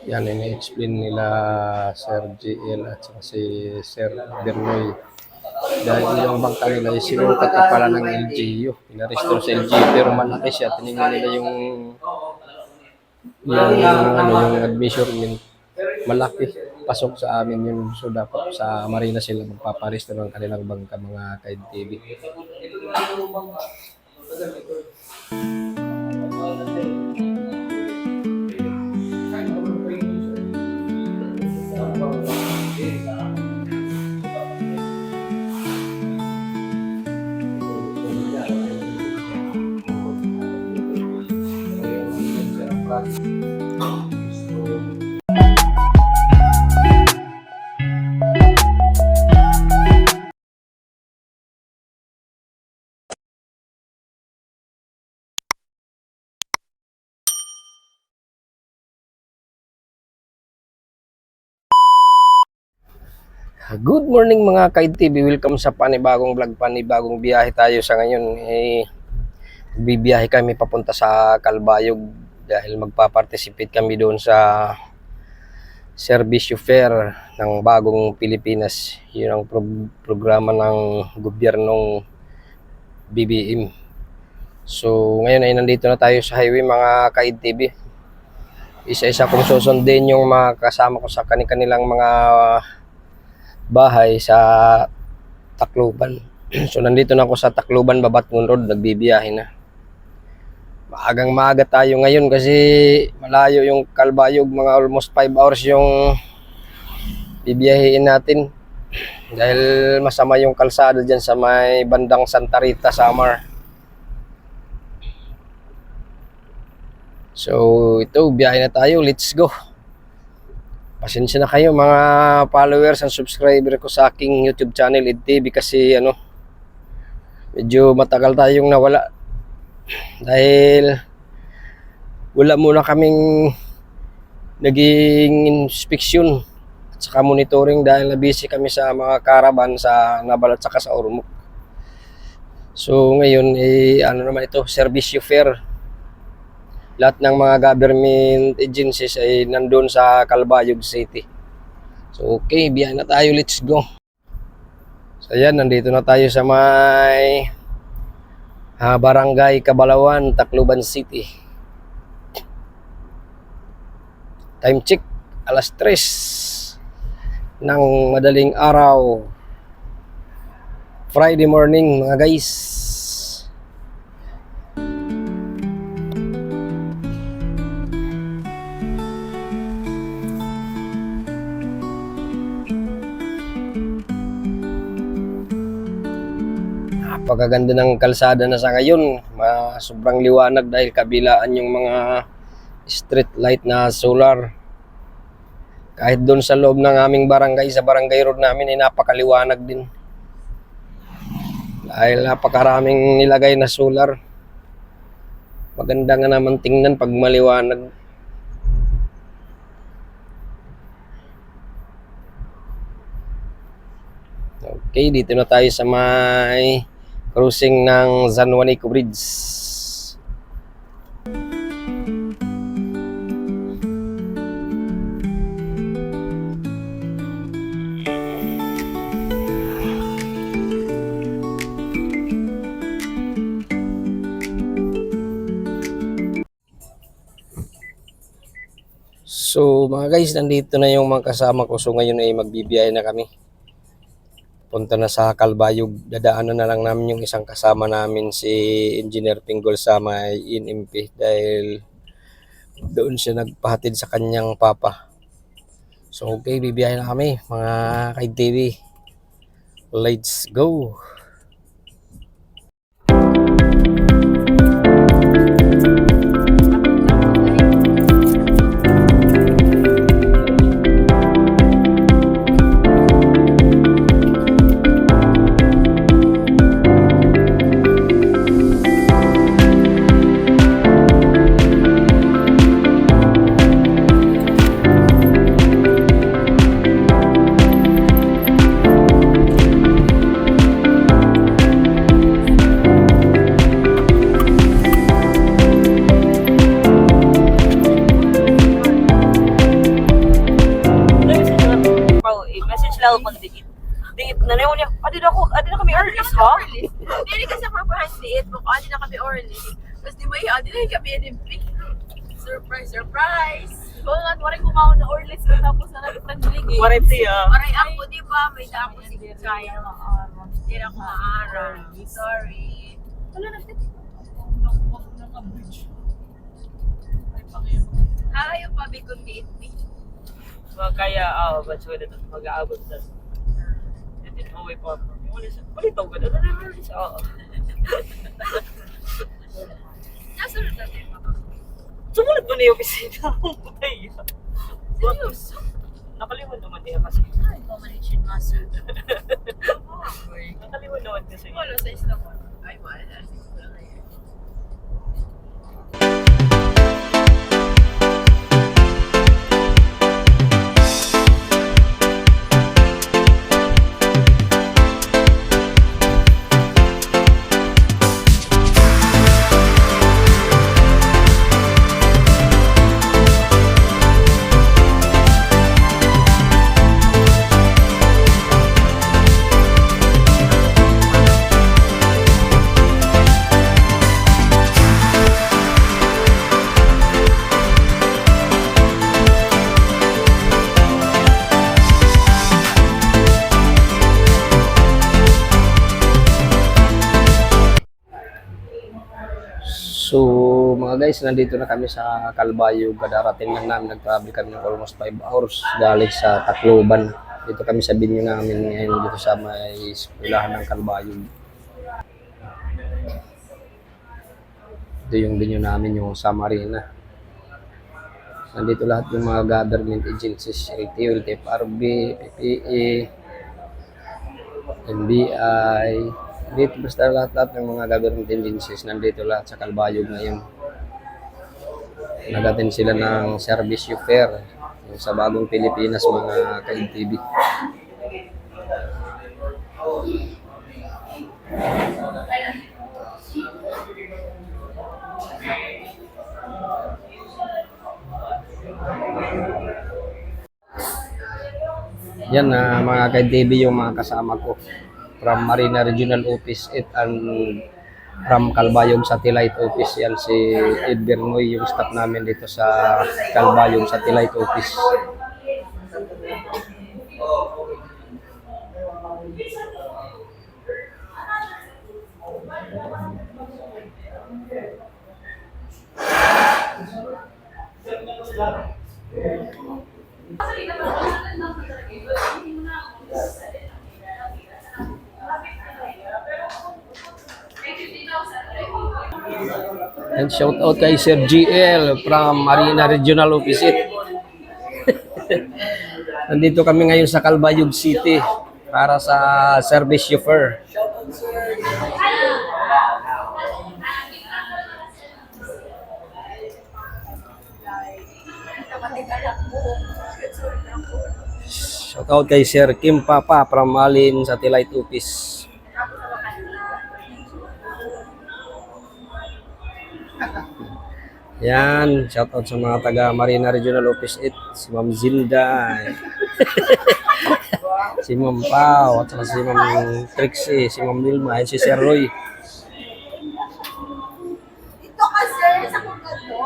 Yan, ini-explain nila Sir GL at saka si Sir Bernoy. Dahil yung bangka nila ay sinukat na pala ng LGU. Pinarestore sa LGU pero malaki siya. Tinignan nila yung admission malaki. Pasok sa amin yun. So dapat sa Marina sila magpaparestore ng kanilang bangka, mga ka-TV. Good morning mga ka-TV, welcome sa panibagong vlog, panibagong biyahe tayo sa ngayon. Bibiyahe kami papunta sa Calbayog dahil magpa-participate kami doon sa Service Fair ng Bagong Pilipinas. Yun ang programa ng gobyernong BBM. So ngayon ay nandito na tayo sa highway mga ka-TV. Isa-isa kong susundin yung mga kasama ko sa kanilang mga bahay sa Tacloban. So nandito na ako sa Tacloban, Babatngon Road, nagbibiyahe na. Maagang-maaga tayo ngayon kasi malayo yung Calbayog, mga almost 5 hours yung bibiyahiin natin. Dahil masama yung kalsada dyan sa may bandang Santa Rita, Samar. So ito, biyahe na tayo, let's go. Pasensya na kayo mga followers and subscriber ko sa aking YouTube channel EdTV kasi medyo matagal tayong nawala dahil wala muna kaming naging inspeksyon at saka monitoring dahil na-busy kami sa mga caravan sa Naval at saka sa Ormoc. So ngayon naman ito, Service Fair. Lahat ng mga government agencies ay nandun sa Calbayog City. So okay, biyahe na tayo, let's go. So yan, nandito na tayo sa may Barangay Cabalawan, Tacloban City. Time check, alas 3 ng madaling araw. Friday morning mga guys. Napakaganda ng kalsada na sa ngayon, sobrang liwanag dahil kabilaan yung mga street light na solar. Kahit doon sa loob ng aming barangay, sa barangay road namin ay napakaliwanag din. Dahil napakaraming nilagay na solar. Maganda nga naman tingnan pag maliwanag. Okay, dito na tayo sa may crossing ng San Juanico Bridge. So mga guys, nandito na yung mga kasama ko. So ngayon ay magbibiyahe na kami. Punta na sa Calbayog, dadaanan na lang namin yung isang kasama namin si Engineer Pinggol sa may INMP dahil doon siya nagpahatid sa kanyang papa. So okay, bibiyahe na kami mga ka-TV. Let's go! kang diit. Diit na nayon niya. Adi na kami earlys ha? Hindi kasi ako parang diit mo. Adi na kami early. Tapos di ba adi na kami NMP. Surprise, surprise. Kung nga, waray kumaon na early ko tapos na nagpaglig eh. Warranty ah. Waray ako, di ba? May dako si Kaya. Hindi na ako maaral. Sorry. Wala na fit. Ayaw pa bikong diit me. Kaya, but so that mag-aabot na. Hindi na away pa. Palitaw ka na. Oo. Nasunod natin mga. Sumunod mo na yung opisina. Ang putay. Seryoso? Nakaliwan naman niya kasi. Ay, combination muscle. Nakaliwan naman kasi. Wala sa isla ko. Ay, wala. Wala ngayon. So mga guys, nandito na kami sa Calbayog. Kadarating lang namin, nag-travel kami ng almost 5 hours galing sa Tacloban. Dito kami sa binyo namin ngayon dito sa may eskwelahan ng Calbayog. Ito yung binyo namin, yung sa Marina. Nandito lahat yung mga government agencies, LTO, LTFRB, PPE, NBI. Dito basta lahat ng mga government agencies nandito lahat sa Calbayog ngayon. Nagatin sila ng service fair yung sa bagong Pilipinas mga ka-NTV. Yan na mga ka-NTV yung mga kasama ko from Marina Regional Office 8 and from Calbayog Satellite Office. Yan si Ed Bernoy, yung staff namin dito sa Calbayog Satellite Office. And shout out kay Sir GL from Marina Regional Office 8. Nandito kami ngayon sa Calbayog City para sa service chauffeur. Shout out kay Sir Kim Papa from Malin Satellite Office. Yan, shout out sa mga taga Marina Regional Office 8, si Ma'am Zinda, si Ma'am Pao, at saka si Ma'am Trixie, si Ma'am Wilma, at si Sir Roy. Ito kasi sa kugato.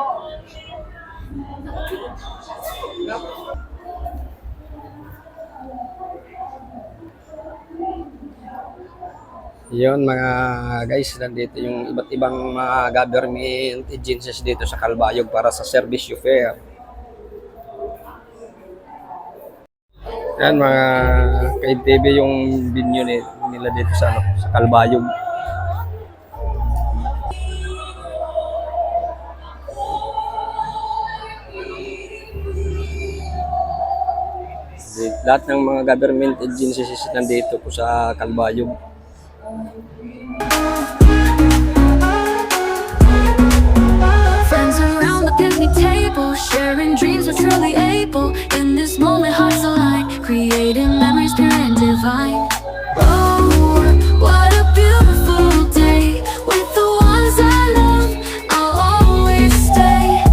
Yun mga guys, nandito yung iba't ibang mga government agencies dito sa Calbayog para sa service fair. Yan mga ka-NTV yung binyo nila dito sa Calbayog. Lahat ng mga government agencies nandito po sa Calbayog. Friends around the picnic table, sharing dreams we're truly able. In this moment, hearts align, creating memories pure and divine. Oh, what a beautiful day with the ones I love. I'll always stay,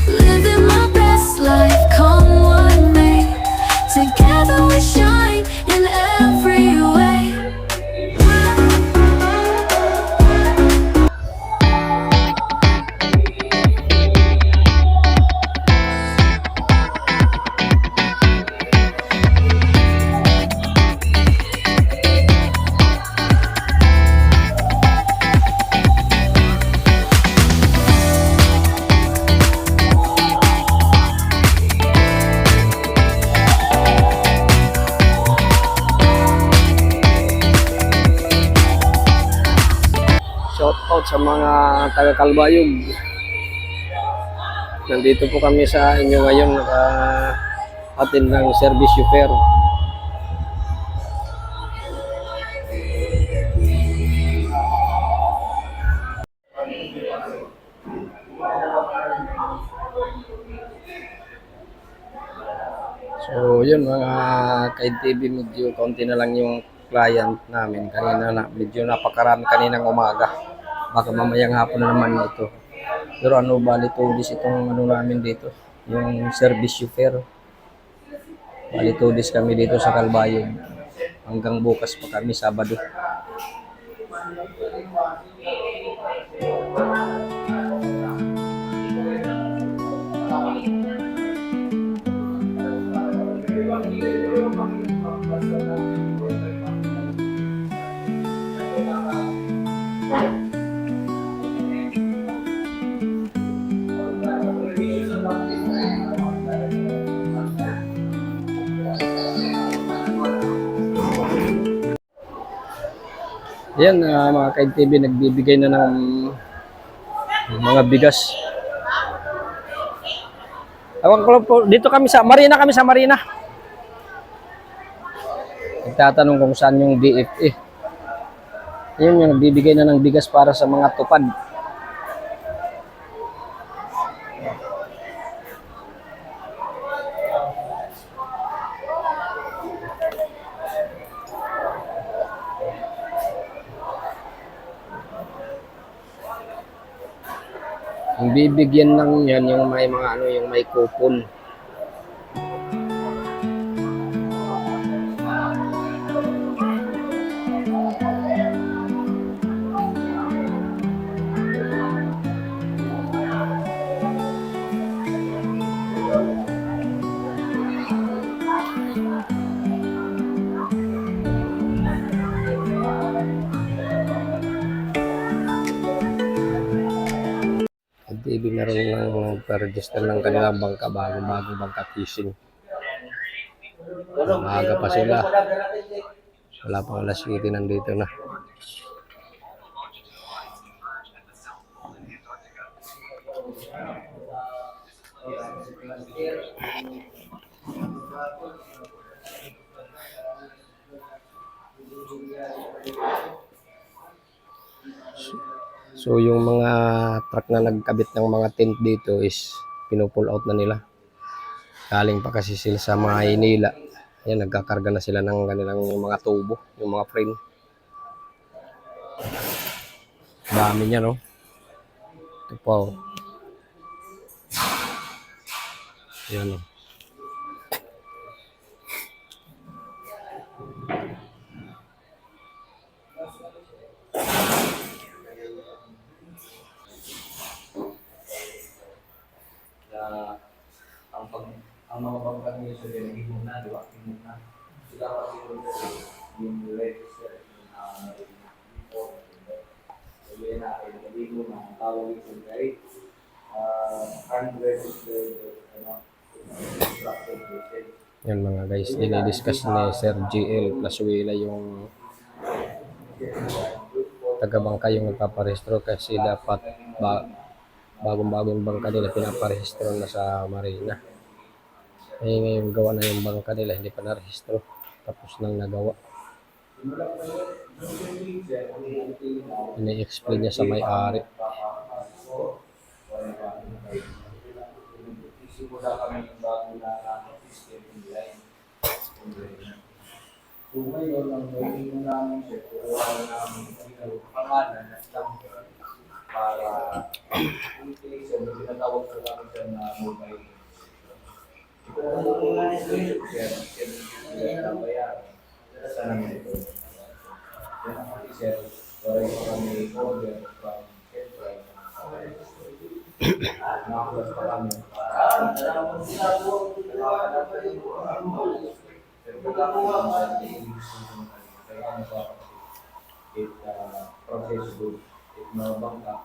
living my best life, come what may. Together we shine in mga taga Calbayog. Nandito po kami sa inyo ngayon naka-attend ng service fair. So yun mga ka-TV, medyo konti na lang yung client namin. Kanina na, medyo napakarami kaninang umaga. Baka mamayang hapon na naman ito. Pero ano bali tudis itong ano namin dito, yung service fair. Bali tudis kami dito sa Calbayog. Hanggang bukas pa kami, Sabado. Yan, mga ka-TV, nagbibigay na ng mga bigas. Awang ko lang po, dito kami sa Marina. Nagtatanong kung saan yung DFA. Yun yung nagbibigay na ng bigas para sa mga tupad. Yung bibigyan lang yan yung may mga ano, yung may coupon. TV meron ng pa-register ng kanilang bangka, bagong bangka fishing. Maaga pa sila. Wala pang alas 7 nandito na. So yung mga truck na nagkabit ng mga tent dito is pinupull out na nila. Galing pa kasi sila sa Maynila. Ayan, nagkakarga na sila ng kanilang yung mga tubo, yung mga frame. Dami niya, no? Ito pa, oh. Ayan, oh. Ang mga bangkang nyo sa dinigin mo na, di ba? Sila kasi yung register na report. So yun na, hindi mo na tawag ito kay unregistered instructed message. Yan mga guys, dinidiscuss ni Sir GL Plasuela yung taga-bangka yung nagpaparehistro kasi dapat bagong-bagong bangka nila pinaparehistro na sa Marina. Eh ngayon gawa na yung bangka nila, hindi pa narehistro. Tapos nang nagawa. Ini-explain niya sa may-ari. Isimula kami yung bago na system online. So ngayon, ang gawin namin siya, kuha namin yung pangalan at lang para in case, tinatawag ko lang siya na mobile. Ito ang mga siya na bayaran. Sa namin ito. Yan ang isa, para ito kami order from Enterprise. Nakakulas pa kami. Proses good. It no bangka.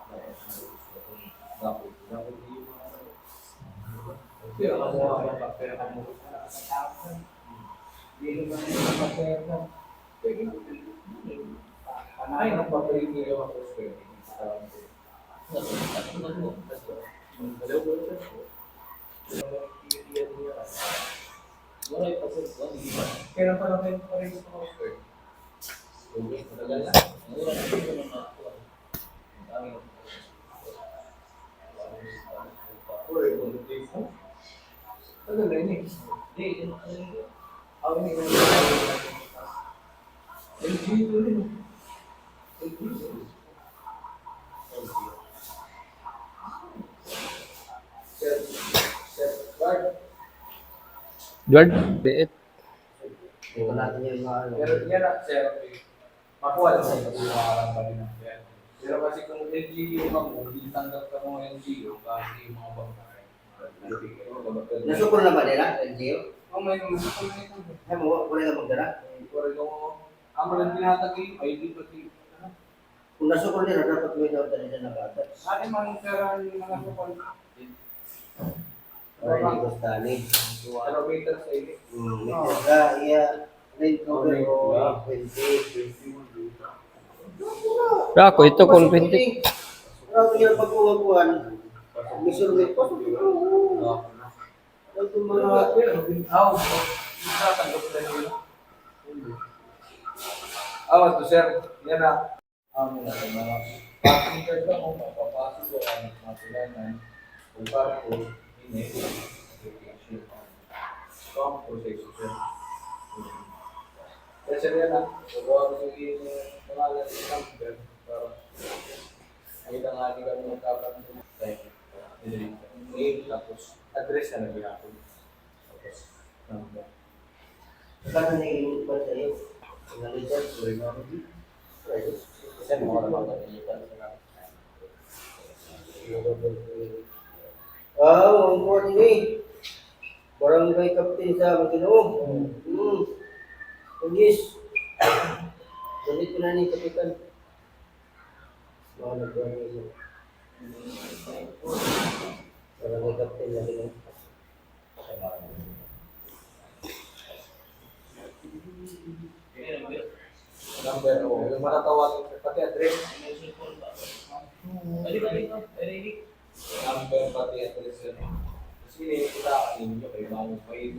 Ay, nagpapalito yung ako Kaya parang kayo pa rin sa mga square. Matagal na. Tagal na yun eh. Ako yun LG yun rin. LG yun. Sir, Bart. Edward, biit. Pero yan na, sir, makuha lang sa pag-iwaran pa rin ang yan. Pero kasi kung LGU ka mo, hindi tanggap ka mo LGU, kasi yung mga bangka. Nasukol na ba nila, LGU? Oh, may nasukol na ito. Ay mo, wala ka magdala. Pero yung ang mga pinatagay, ay di pati. Kung nasukol nila, dapat may daw dali na bata. Ano mga sir, yung mga nasukol? Para hindi ko stali. Kilometer sa ili. Ito ka, iya, lane cover o 20. Ako, ito, conventic. Pero kung yung pagkuha-kuhan, misurvey ko, ito mga... Tatanggap na nila. Ito sir, yan na. Mga passenger ka mo, mapapasok ko ang mga tulanan. Kung parang ko, hindi. Strong protection sir. Kaya sir yan na. Gawa ko yung pangalan ng number para makita nga hindi kami magkakaroon. Name, tapos address na nag-iapon. Tapos number. Saan na naging ba sa'yo? Nalitan, sorry na ako. Kasi mga naman nag-iipan sila. Ang kuha din eh. Barangay Captain sa Maginoo. Pagis. Ganit ko na ni Kapitan. Mga nagbarangay mo. Barangay Captain na rin. Number o yung matatawag pati address. Number pati address yun. Kasi kita ninyo kayo mga may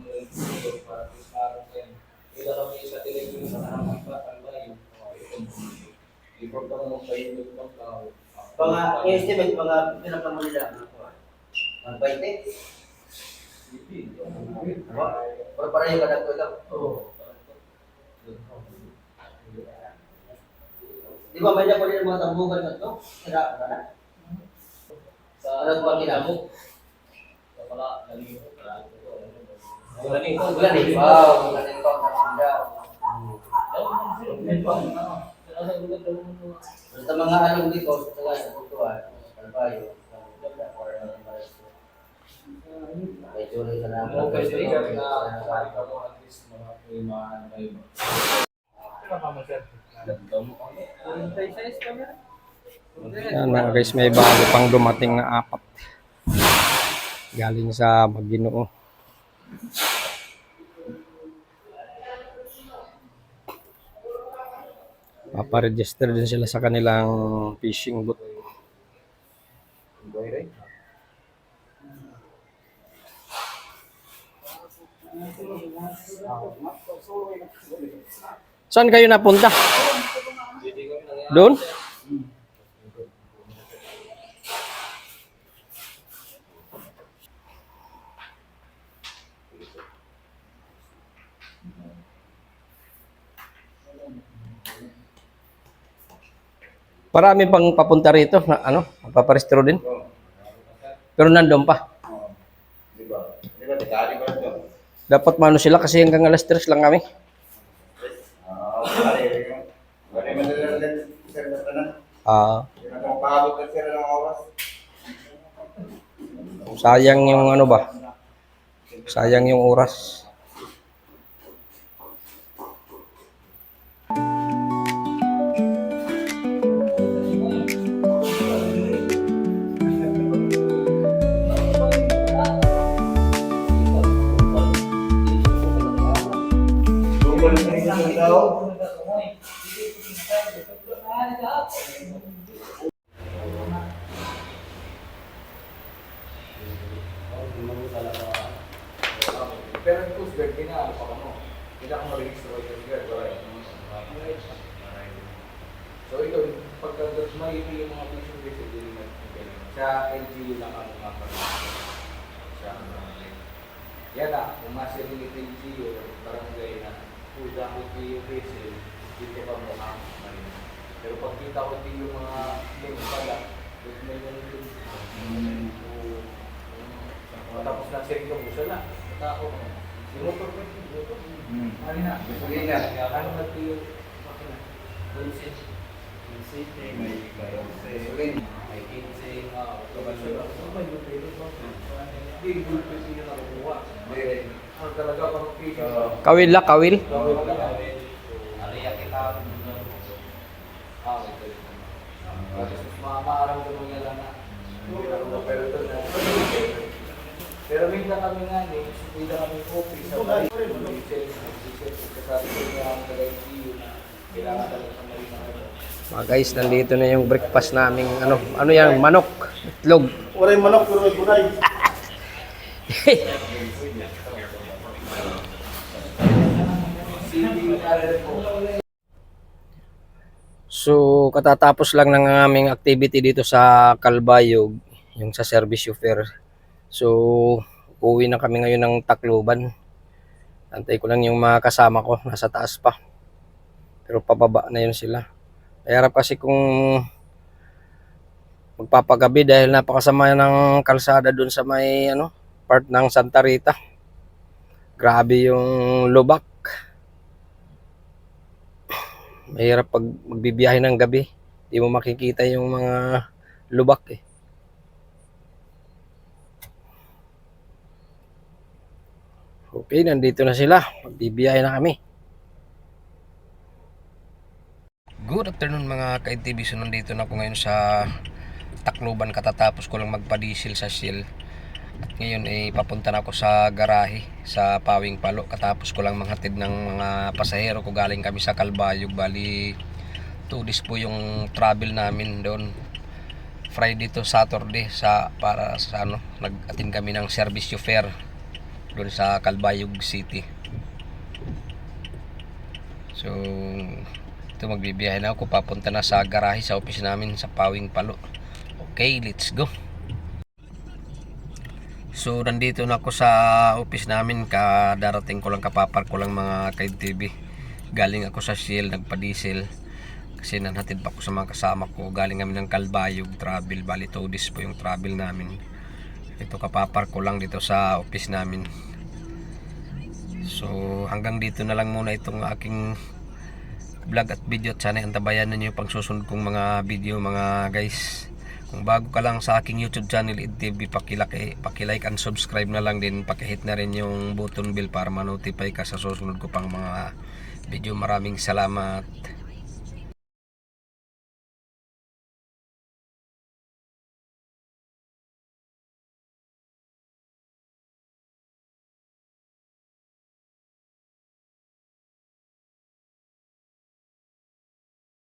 para sa yan. Kita kami sa television sa kanang ang bayo. Report ka mo kayo ng pagkaw. Mga estimate, mga pinapamo nila. Ang 20? Pero para yung kadagto lang. Di ba may nakulit ng mga tambugan na ito? Sira ka na? Sa ano ba kinamok? Wala naligo. Bulan eh. Wow, bulan ito. Basta mga along dito, sa kultuhan, kalbayo, may tuloy ka na. Okay, sir. Nakakari ka mo at least mga limaan kayo. Yan mga guys, may bago pang dumating na 4. Galing sa Maginoo. Paparegister din sila sa kanilang fishing boat. Saan kayo napunta? Doon? Marami pang papunta rito na ano, paparestro din. Pero nandoon pa. Dapat mano sila kasi hanggang alas 3 lang kami. Sayang yung ano ba? Sayang yung oras. Pero yung Coast Guard, kailangan pa ano, kailangan mo rin sa Coast Guard, right? So ito, pagka may yung mga fishing base, hindi naman sa LGU lang ang mga sa yan na, umasa rin yung LGU, barangay na kung dahil yung vessel, dito pa mo ang marina. Pero pag kita ko yung mga link pala, may manilin. Matapos na sa'yo yung gusto na. Matako mo. Sinotor ko yung ano na? Ano na yung makina? Bunsit. May gasolin. May kinsing. Kabasyon. Ano ba yung pwede mo? Hindi yung bulpit yung nakukuha. Ang talaga pang fishing. Kawil la, kawil. Ariya kita. Ito. Maaaram ko nung yan na. Pero may kami nga eh. May kami coffee sa bahay. Kasabi ko niya ang nag-ICU na kailangan talaga sa marina. Mga guys, nandito na yung breakfast naming ano yan, manok, itlog. Wala yung manok, pero may gulay. So, katatapos lang ng aming activity dito sa Calbayog, yung sa service chauffeur. So, uwi na kami ngayon ng Tacloban. Antay ko lang yung mga kasama ko, nasa taas pa. Pero pababa na yun sila. Kaya harap kasi kung magpapagabi dahil napakasama ng kalsada dun sa may part ng Santa Rita. Grabe yung lubak. Mahirap pag magbibiyahe ng gabi. Di mo makikita yung mga lubak eh. Okay, nandito na sila. Magbibiyahe na kami. Good afternoon mga ka-NTV. So nandito na ako ngayon sa Tacloban. Katatapos ko lang magpa-diesel sa Shell. At ngayon ay papunta na ako sa garahe sa Pawing Palo. Katapos ko lang manghatid ng mga pasahero ko. Galing kami sa Calbayog. Bali 2 days po yung travel namin doon. Friday to Saturday para sa nag-attend kami ng service chauffeur doon sa Calbayog City. So ito, magbibiyahe na ako. Papunta na sa garahe sa office namin sa Pawing Palo. Okay, let's go. So nandito na ako sa office namin. Kadarating ko lang, kapapark ko lang mga ka-NTV. Galing ako sa Shell, nagpa-diesel kasi nanhatid pa ako sa mga kasama ko. Galing kami ng Calbayog travel. Bali 2 days po yung travel namin. Ito, kapapark ko lang dito sa office namin. So hanggang dito na lang muna itong aking vlog at video. At sana antabayan ninyo pang susunod kong mga video mga guys. Kung bago ka lang sa aking YouTube channel IDTV, paki-like and subscribe na lang din. Paki-hit na rin yung button bell para ma-notify ka sa susunod ko pang mga video. Maraming salamat.